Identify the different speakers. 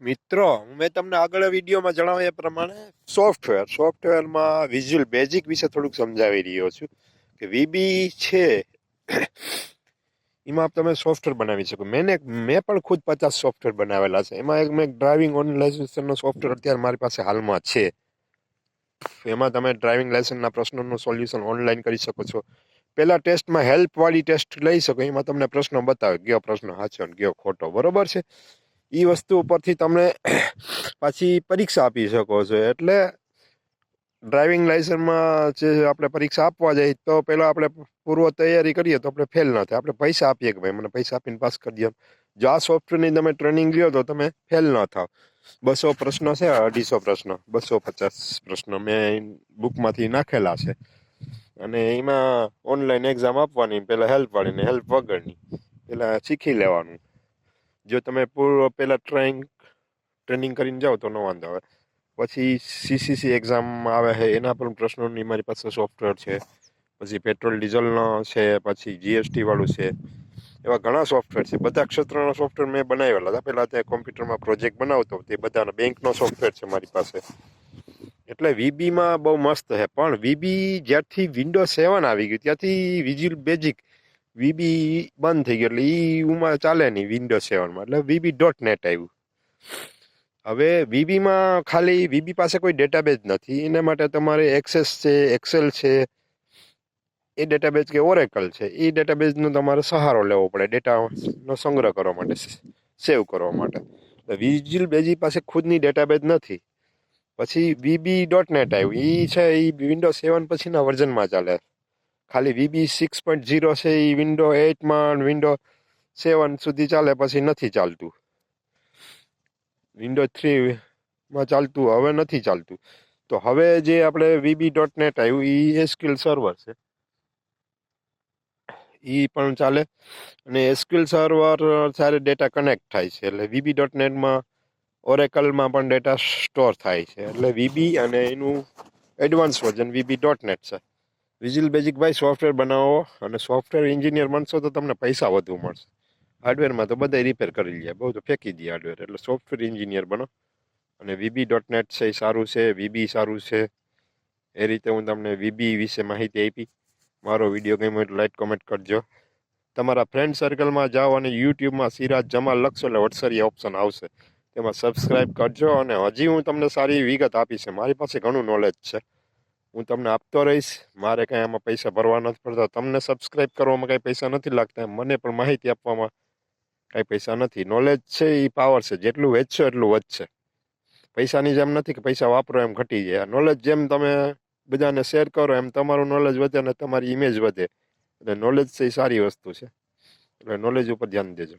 Speaker 1: મિત્રો, મેં તમને આગળ વિડીયોમાં જણાવ્યા પ્રમાણે સોફ્ટવેરમાં વિઝ્યુઅલ બેઝિક વિશે થોડુંક સમજાવી રહ્યો છું કે વીબી છે એમાં તમે સોફ્ટવેર બનાવી શકો. મેં પણ ખુદ 50 સોફ્ટવેર બનાવેલા છે. એમાં મેં ડ્રાઇવિંગ ઓનલાઇઝેશનનો સોફ્ટવેર અત્યારે મારી પાસે હાલમાં છે. એમાં તમે ડ્રાઇવિંગ લાયસન્સના પ્રશ્નોનું સોલ્યુશન ઓનલાઈન કરી શકો છો. પહેલા ટેસ્ટમાં હેલ્પ વાળી ટેસ્ટ લઈ શકો. એમાં તમને પ્રશ્નો બતાવે કયો પ્રશ્ન સાચો ને કયો ખોટો, બરોબર છે. એ વસ્તુ ઉપરથી તમે પાછી પરીક્ષા આપી શકો છો. એટલે ડ્રાઇવિંગ લાયસન્સમાં જે આપણે પરીક્ષા આપવા જઈએ તો પહેલાં આપણે પૂર્વ તૈયારી કરીએ તો આપણે ફેલ ન થાય. આપણે પૈસા આપીએ કે ભાઈ મને પૈસા આપીને પાસ કરી દો. જો આ સોફ્ટવેરની તમે ટ્રેનિંગ લ્યો તો તમે ફેલ ન થાવ. 200 પ્રશ્નો છે, 250 પ્રશ્નો, 250 પ્રશ્નો મેં બુકમાંથી નાખેલા છે. અને એમાં ઓનલાઈન એક્ઝામ આપવાની, પહેલાં હેલ્પ વાળીને હેલ્પ વગરની પહેલાં શીખી લેવાનું. જો તમે પહેલાં ટ્રેનિંગ કરીને જાઓ તો ન વાંધો આવે. પછી સીસીસી એક્ઝામ આવે છે, એના પણ પ્રશ્નોની મારી પાસે સોફ્ટવેર છે. પછી પેટ્રોલ ડીઝલનો છે, પછી જીએસટી વાળું છે. એવા ઘણા સોફ્ટવેર છે. બધા ક્ષેત્રના સોફ્ટવેર મેં બનાવેલા હતા. પહેલાં ત્યાં કોમ્પ્યુટરમાં પ્રોજેક્ટ બનાવતો તે બધાના બેંકનો સોફ્ટવેર છે મારી પાસે. એટલે વીબીમાં બહુ મસ્ત છે. પણ વીબી જ્યારથી વિન્ડો 7 આવી ગયું ત્યાંથી વિઝ્યુઅલ બેઝિક વીબી બંધ થઈ ગયું. એટલે એમાં ચાલે નહીં વિન્ડો 7માં. એટલે VB.NET આવ્યું. હવે વીબીમાં ખાલી વીબી પાસે કોઈ ડેટાબેઝ નથી. એના માટે તમારે એક્સેસ છે, એક્સેલ છે, એ ડેટાબેઝ કે ઓરેકલ છે, એ ડેટાબેઝનો તમારે સહારો લેવો પડે ડેટાનો સંગ્રહ કરવા માટે, સેવ કરવા માટે. વિઝ્યુઅલ બેઝિક પાસે ખુદની ડેટાબેઝ નથી. પછી VB.NET આવ્યું. એ છે એ વિન્ડો 7 પછીના વર્ઝનમાં ચાલે. ખાલી VB 6.0 છે એ વિન્ડો 8માં, વિન્ડો 7 સુધી ચાલે, પછી નથી ચાલતું. વિન્ડો 3માં ચાલતું, હવે નથી ચાલતું. તો હવે જે આપણે VB.NET આવ્યું એ એસક્યુએલ સર્વર છે, એ પણ ચાલે. અને એસક્યુએલ સર્વર સાથે ડેટા કનેક્ટ થાય છે. એટલે VB.NETમાં ઓરેકલમાં પણ ડેટા સ્ટોર થાય છે. એટલે વીબી અને એનું એડવાન્સ વર્ઝન VB.NET છે. વિઝ્યુઅલ બેઝિક ભાઈ સોફ્ટવેર બનાવો અને સોફ્ટવેર એન્જિનિયર બનશો તો તમને પૈસા વધુ મળશે. હાર્ડવેરમાં તો બધા રિપેર કરી લે, બહુ તો ફેંકી દે હાર્ડવેર. એટલે સોફ્ટવેર એન્જિનિયર બનો. અને VB.NET છે એ સારું છે, વીબી સારું છે. એ રીતે હું તમને વીબી વિશે માહિતી આપી. મારો વિડીયો ગમ્યો હોય તો લાઈક કોમેન્ટ કરજો. તમારા ફ્રેન્ડ સર્કલમાં જાઓ અને યુટ્યુબમાં સિરાજ જમાલ લખશો એટલે વોટ્સરી ઓપ્શન આવશે, તેમાં સબસ્ક્રાઈબ કરજો. અને હજી હું તમને સારી વિગત આપી છે. મારી પાસે ઘણું નોલેજ છે, હું તમને આપતો રહીશ. મારે કાંઈ આમાં પૈસા ભરવા નથી પડતા. તમને સબસ્ક્રાઈબ કરવામાં કાંઈ પૈસા નથી લાગતા. મને પણ માહિતી આપવામાં કાંઈ પૈસા નથી. નોલેજ છે એ પાવર છે. જેટલું વેચશો એટલું વધશે. પૈસાની જેમ નથી કે પૈસા વાપરો એમ ઘટી જાય. નોલેજ જેમ તમે બધાને શેર કરો એમ તમારું નોલેજ વધે અને તમારી ઇમેજ વધે. એટલે નોલેજ છે એ સારી વસ્તુ છે. એટલે નોલેજ ઉપર ધ્યાન દેજો.